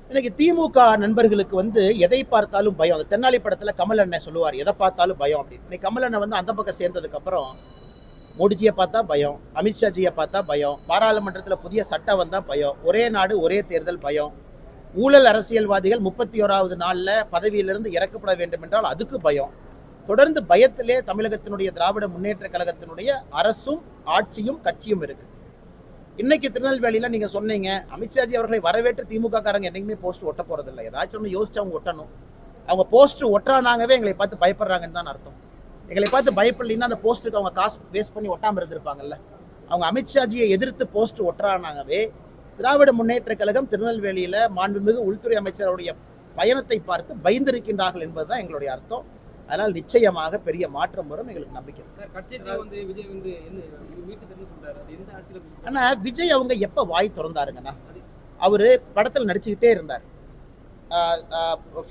இன்னைக்கு திமுக நண்பர்களுக்கு எதை பார்த்தாலும் பயம். அந்த தென்னாலி படத்துல கமல் அண்ணன் சொல்லுவார், எதை பார்த்தாலும் பயம் அப்படின்னு. இன்னைக்கு கமல் அண்ணன் அந்த பக்கம் சேர்ந்ததுக்கு அப்புறம் மோடிஜியை பார்த்தா பயம், அமித்ஷாஜியை பார்த்தா பயம், பாராளுமன்றத்தில் புதிய சட்டம் வந்தா பயம், ஒரே நாடு ஒரே தேர்தல் பயம், ஊழல் அரசியல்வாதிகள் 31வது நாளில் பதவியிலிருந்து இறக்கப்பட வேண்டும் என்றால் அதுக்கு பயம். தொடர்ந்து பயத்திலே தமிழகத்தினுடைய திராவிட முன்னேற்ற கழகத்தினுடைய அரசும் ஆட்சியும் கட்சியும் இருக்கு. இன்னைக்கு திருநெல்வேலியில் நீங்கள் சொன்னீங்க, அமித்ஷாஜி அவர்களை வரவேற்று திமுக காரங்க என்னைக்குமே போஸ்ட் ஒட்ட போறதில்லை. ஏதாச்சும் ஒன்று யோசிச்சு அவங்க ஒட்டணும். அவங்க போஸ்ட் ஒட்டுறானாங்கவே எங்களை பார்த்து பயப்படுறாங்கன்னு தான் அர்த்தம். எங்களை பார்த்து பயப்படலைன்னா அந்த போஸ்ட்டுக்கு அவங்க காசு வேஸ்ட் பண்ணி ஒட்டாமல் இருந்திருப்பாங்கல்ல. அவங்க அமித்ஷாஜியை எதிர்த்து போஸ்ட் ஒட்டுறானாங்கவே திராவிட முன்னேற்ற கழகம் திருநெல்வேலியில் மாண்புமிகு உள்துறை அமைச்சருடைய பயணத்தை பார்த்து பயந்திருக்கின்றார்கள் என்பதுதான் எங்களுடைய அர்த்தம். அதனால் நிச்சயமாக பெரிய மாற்றம் வரும், எங்களுக்கு நம்பிக்கை. ஆனா விஜய் அவங்க எப்ப வாய் திறந்தாருங்கன்னா, அவரு படத்தில் நடிச்சுக்கிட்டே இருந்தார்.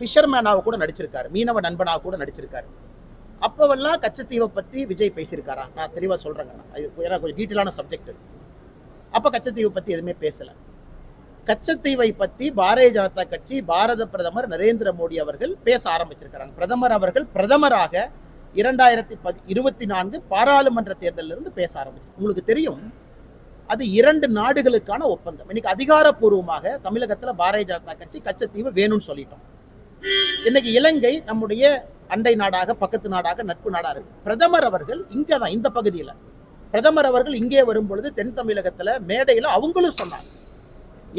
ஃபிஷர்மேனாக கூட நடிச்சிருக்காரு, மீனவ நண்பனாக கூட நடிச்சிருக்காரு. அப்பவெல்லாம் கச்சத்தீவை பத்தி விஜய் பேசியிருக்காரா? நான் தெளிவா சொல்றேங்கண்ணா, அது கொஞ்சம் டீட்டெயிலான சப்ஜெக்ட். அப்ப கச்சத்தீவை பத்தி எதுவுமே பேசல. கச்சத்தீவை பத்தி பாரதிய ஜனதா கட்சி, பாரத பிரதமர் நரேந்திர மோடி அவர்கள் பேச ஆரம்பிச்சிருக்கிறாங்க. பிரதமர் அவர்கள் பிரதமராக 2024 பாராளுமன்ற தேர்தலில் இருந்து பேச ஆரம்பிச்சு. உங்களுக்கு தெரியும், அது 2 நாடுகளுக்கான ஒப்பந்தம். இன்னைக்கு அதிகாரப்பூர்வமாக தமிழகத்தில் பாரதிய ஜனதா கட்சி கச்சத்தீவு வேணும்னு சொல்லிட்டோம். இன்னைக்கு இலங்கை நம்முடைய அண்டை நாடாக, பக்கத்து நாடாக, நட்பு நாடாக இருக்கு. பிரதமர் அவர்கள் இங்கே தான், இந்த பகுதியில் பிரதமர் அவர்கள் இங்கே வரும்பொழுது தென் தமிழகத்தில் மேடையில் அவங்களும் சொன்னாங்க,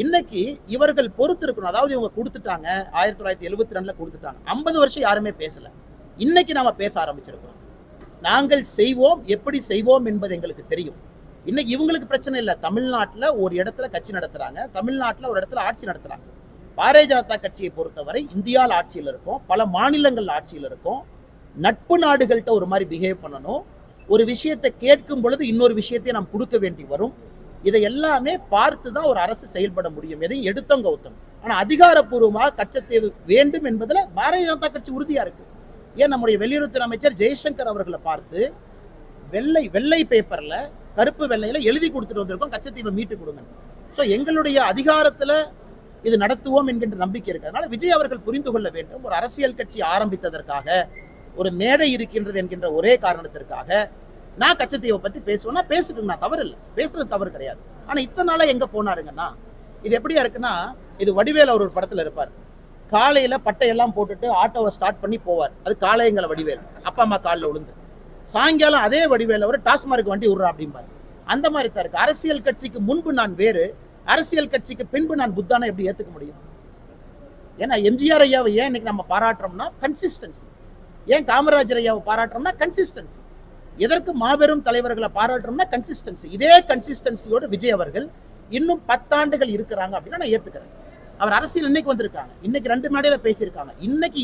இன்னைக்கு இவர்கள் பொறுத்து இருக்கணும். அதாவது இவங்க கொடுத்துட்டாங்க, 1972 கொடுத்துட்டாங்க, 50 வருஷம் யாருமே பேசல. இன்னைக்கு நாம பேச ஆரம்பிச்சிருக்கிறோம். நாங்கள் செய்வோம், எப்படி செய்வோம் என்பது எங்களுக்கு தெரியும். இன்னைக்கு இவங்களுக்கு பிரச்சனை இல்லை. தமிழ்நாட்டில் ஒரு இடத்துல கட்சி நடத்துறாங்க, தமிழ்நாட்டில் ஒரு இடத்துல ஆட்சி நடத்துறாங்க. பாரதிய ஜனதா கட்சியை பொறுத்தவரை இந்தியாவில் ஆட்சியில் இருக்கும், பல மாநிலங்கள் ஆட்சியில் இருக்கும். நட்பு நாடுகள்கிட்ட ஒரு மாதிரி பிஹேவ் பண்ணணும். ஒரு விஷயத்தை கேட்கும் பொழுது இன்னொரு விஷயத்தை நாம் கொடுக்க வேண்டி வரும். இதை எல்லாமே பார்த்து தான் ஒரு அரசு செயல்பட முடியும். எதையும் எடுத்தோம் கௌத்தம். ஆனால் அதிகாரப்பூர்வமாக கச்சத்தீவு வேண்டும் என்பதில் பாரதிய ஜனதா கட்சி உறுதியா இருக்கு. ஏன் நம்முடைய வெளியுறவுத்துறை அமைச்சர் ஜெய்சங்கர் அவர்களை பார்த்து வெள்ளை பேப்பர்ல, கருப்பு வெள்ளையில எழுதி கொடுத்துட்டு வந்திருக்கோம், கச்சத்தீவை மீட்டு கொடுங்க. ஸோ எங்களுடைய அதிகாரத்தில் இது நடத்துவோம் என்கின்ற நம்பிக்கை இருக்கு. அதனால விஜய் அவர்கள் புரிந்து கொள்ள வேண்டும், ஒரு அரசியல் கட்சி ஆரம்பித்ததற்காக, ஒரு மேடை இருக்கின்றது என்கின்ற ஒரே காரணத்திற்காக நான் கச்சத்தீவை பத்தி பேசுவேன்னா பேசிட்டு, நான் தவறு இல்லை, பேசுறது தவறு கிடையாது. ஆனா இத்தனை நாளா எங்க போனாருங்கன்னா, இது எப்படியா இருக்குன்னா, இது வடிவேல் அவர் ஒரு படத்துல இருப்பார். காலையில பட்டையெல்லாம் போட்டுட்டு ஆட்டோவை ஸ்டார்ட் பண்ணி போவார். அது காலையங்களை வடிவேல், அப்பா அம்மா காலில் விழுந்து. சாயங்காலம் அதே வடிவேல் அவர் டாஸ்மார்க் வண்டி விடுறா அப்படிம்பாரு. அந்த மாதிரி தான் இருக்கு. அரசியல் கட்சிக்கு முன்பு நான் வேறு, அரசியல் கட்சிக்கு பின்பு நான் புத்தானை எப்படி ஏத்துக்க முடியும்? ஏன்னா எம்ஜிஆர் ஐயாவை ஏன் இன்னைக்கு நம்ம பாராட்டுறோம்னா கன்சிஸ்டன்சி. ஏன் காமராஜர் ஐயாவை பாராட்டுறோம்னா கன்சிஸ்டன்சி. எதற்கு மாபெரும் தலைவர்களை பாராட்டுறோம்னா கன்சிஸ்டன்சி. இதே கன்சிஸ்டன்சியோடு விஜய் அவர்கள் இன்னும் 10 ஆண்டுகள் இருக்கிறாங்க அப்படின்னா நான் ஏத்துக்கிறேன். அவர் அரசியல் இன்னைக்கு வந்திருக்காங்க, இன்னைக்கு 2 மேடையில பேசியிருக்காங்க, இன்னைக்கு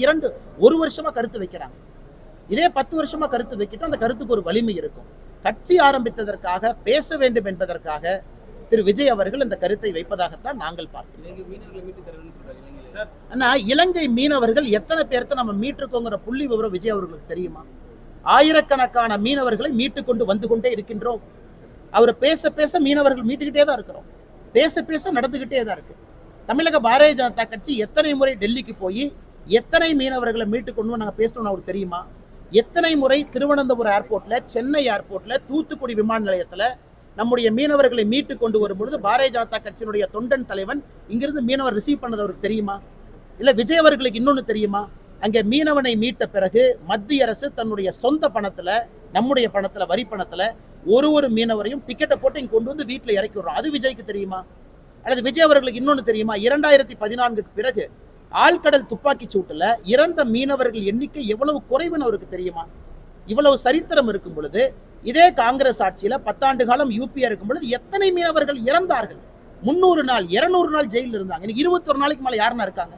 1 வருஷமா கருத்து வைக்கிறாங்க. இதே 10 வருஷமா கருத்து வைக்கிட்டோம், அந்த கருத்துக்கு ஒரு வலிமை இருக்கும். கட்சி ஆரம்பித்ததற்காக, பேச வேண்டும் என்பதற்காக திரு விஜய் அவர்கள் இந்த கருத்தை வைப்பதாகத்தான் நாங்கள் பார்க்கிறோம். ஆனா இலங்கை மீனவர்கள் எத்தனை பேர்த்த நம்ம மீட்டுக்கோங்கிற புள்ளி விவரம் விஜய் அவர்களுக்கு தெரியுமா? ஆயிரக்கணக்கான மீனவர்களை மீட்டு கொண்டு வந்து கொண்டே இருக்கின்றோம். அவர் பேச பேச மீனவர்கள் மீட்டுக்கிட்டே தான் இருக்கிறோம், பேச பேச நடந்துகிட்டே தான் இருக்கு. தமிழக பாரதிய ஜனதா கட்சி எத்தனை முறை டெல்லிக்கு போய் எத்தனை மீனவர்களை மீட்டு கொண்டு நாங்கள் பேசணும்னு அவருக்கு தெரியுமா? எத்தனை முறை திருவனந்தபுரம் ஏர்போர்ட்ல, சென்னை ஏர்போர்ட்ல, தூத்துக்குடி விமான நிலையத்தில் நம்முடைய மீனவர்களை மீட்டு கொண்டு வரும்பொழுது பாரதிய ஜனதா கட்சியினுடைய தொண்டன் தலைவன் இங்கிருந்து மீனவர் ரிசீவ் பண்ணது அவருக்கு தெரியுமா? இல்ல விஜய் அவர்களுக்கு இன்னொன்னு தெரியுமா? அங்கே மீனவனை மீட்ட பிறகு மத்திய அரசு தன்னுடைய சொந்த பணத்துல, நம்முடைய பணத்துல, வரி பணத்துல ஒரு மீனவரையும் டிக்கெட்டை போட்டு இங்க கொண்டு வந்து வீட்டில் இறக்கி விடுறோம். அது விஜய்க்கு தெரியுமா? அல்லது விஜய் அவர்களுக்கு இன்னொன்னு தெரியுமா? 2014 பிறகு ஆழ்கடல் துப்பாக்கி சூட்டுல இறந்த மீனவர்கள் எண்ணிக்கை எவ்வளவு குறைவுன்னு அவருக்கு தெரியுமா? இவ்வளவு சரித்திரம் இருக்கும் பொழுது, இதே காங்கிரஸ் ஆட்சியில 10 ஆண்டு காலம் யூபியா இருக்கும் பொழுது எத்தனை மீனவர்கள் இறந்தார்கள்? 300 நாள் 200 நாள் ஜெயிலில் இருந்தாங்க. 21 நாளைக்கு மேல யாருன்னா இருக்காங்க?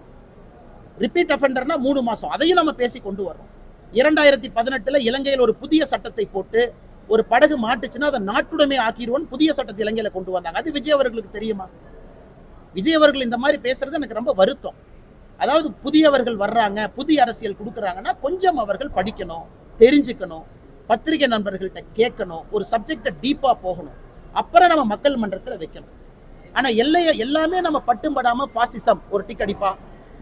ரிப்பீட் அஃபெண்டர்னா 3 மாசம். அதையும் நம்ம பேசி கொண்டு வரோம். 2018 இலங்கையில் ஒரு புதிய சட்டத்தை போட்டு, ஒரு படகு மாட்டுச்சுன்னா அதை நாட்டுடைமை ஆக்கிடுவோம் புதிய சட்டத்தை இலங்கையில கொண்டு வந்தாங்க. அது விஜய் அவர்களுக்கு தெரியுமா? விஜய் அவர்கள் இந்த மாதிரி பேசுறது எனக்கு ரொம்ப வருத்தம். அதாவது புதியவர்கள் வர்றாங்க, புதிய அரசியல் கொடுக்குறாங்கன்னா கொஞ்சம் அவர்கள் படிக்கணும், தெரிஞ்சுக்கணும், பத்திரிகை நண்பர்கள்ட்ட கேட்கணும், ஒரு சப்ஜெக்டை டீப்பா போகணும். அப்புறம் நம்ம மக்கள் மன்றத்தில் வைக்கணும். ஆனா எல்லாமே நம்ம பட்டும்படாம பாசிசம் ஒரு டிக்கடிப்பா,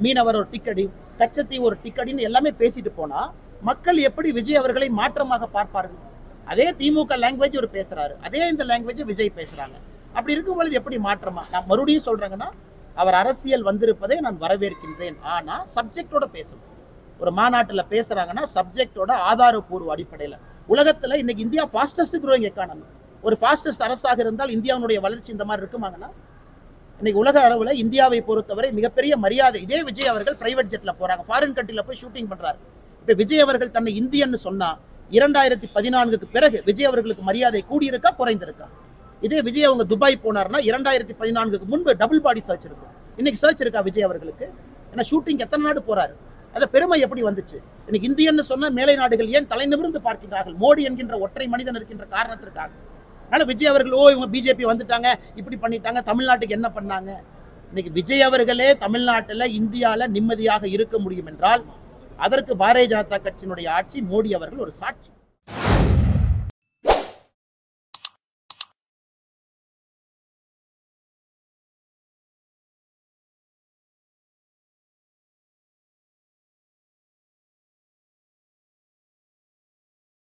மீனவர் ஒரு டிக்கடி, கச்சத்தீவு ஒரு டிக்கடின்னு எல்லாமே பேசிட்டு போனா மக்கள் எப்படி விஜய் அவர்களை மாற்றமாக பார்ப்பார்கள்? அதே திமுக லாங்குவேஜ் ஒரு பேசுறாரு, அதே இந்த லாங்குவேஜ் விஜய் பேசுறாங்க. அப்படி இருக்கும் பொழுது எப்படி மாற்றமா? நான் மறுபடியும் சொல்றேங்கன்னா, அவர் அரசியல் வந்திருப்பதை நான் வரவேற்கின்றேன். ஆனா சப்ஜெக்டோட பேசணும். ஒரு மாநாட்டில் பேசுறாங்கன்னா சப்ஜெக்டோட ஆதாரப்பூர்வ அடிப்படையில். உலகத்துல இன்னைக்கு இந்தியா ஃபாஸ்டஸ்ட் க்ரோயிங் எக்கானமி. ஒரு ஃபாஸ்டஸ்ட் அரசாக இருந்தால் இந்தியாவுடைய வளர்ச்சி இந்த மாதிரி இருக்குமாங்கன்னா, இன்னைக்கு உலக அளவில் இந்தியாவை பொறுத்தவரை மிகப்பெரிய மரியாதை. இதே விஜய் அவர்கள் பிரைவேட் ஜெட்ல போறாங்க, ஃபாரின் கண்ட்ரில போய் ஷூட்டிங் பண்றாரு. இப்ப விஜய் அவர்கள் தன்னை இந்தியன்னு சொன்னா 2014க்கு பிறகு விஜய் அவர்களுக்கு மரியாதை கூடியிருக்கா குறைந்திருக்கா? இதே விஜய் அவங்க துபாய் போனார்னா 2014க்கு முன்பு டபுள் பாடி சர்ச் இருக்கும். இன்னைக்கு சர்ச் இருக்கா விஜய் அவர்களுக்கு? ஏன்னா ஷூட்டிங் எத்தனை நாடு போறாரு? அந்த பெருமை எப்படி வந்துச்சு? இன்னைக்கு இந்தியன்னு சொன்னா மேலை நாடுகள் ஏன் தலை நிமிர்ந்து பார்க்கின்றார்கள்? மோடி என்கின்ற ஒற்றை மனிதன் இருக்கின்ற காரணத்திற்காக. அதனால விஜய் அவர்கள் இவங்க பிஜேபி வந்துட்டாங்க, இப்படி பண்ணிட்டாங்க, தமிழ்நாட்டுக்கு என்ன பண்ணாங்க? இன்னைக்கு விஜய் அவர்களே தமிழ்நாட்டில் இந்தியாவில் நிம்மதியாக இருக்க முடியும் என்றால் அதற்கு பாரதிய ஜனதா கட்சியினுடைய ஆட்சி, மோடி அவர்கள் ஒரு சாட்சி.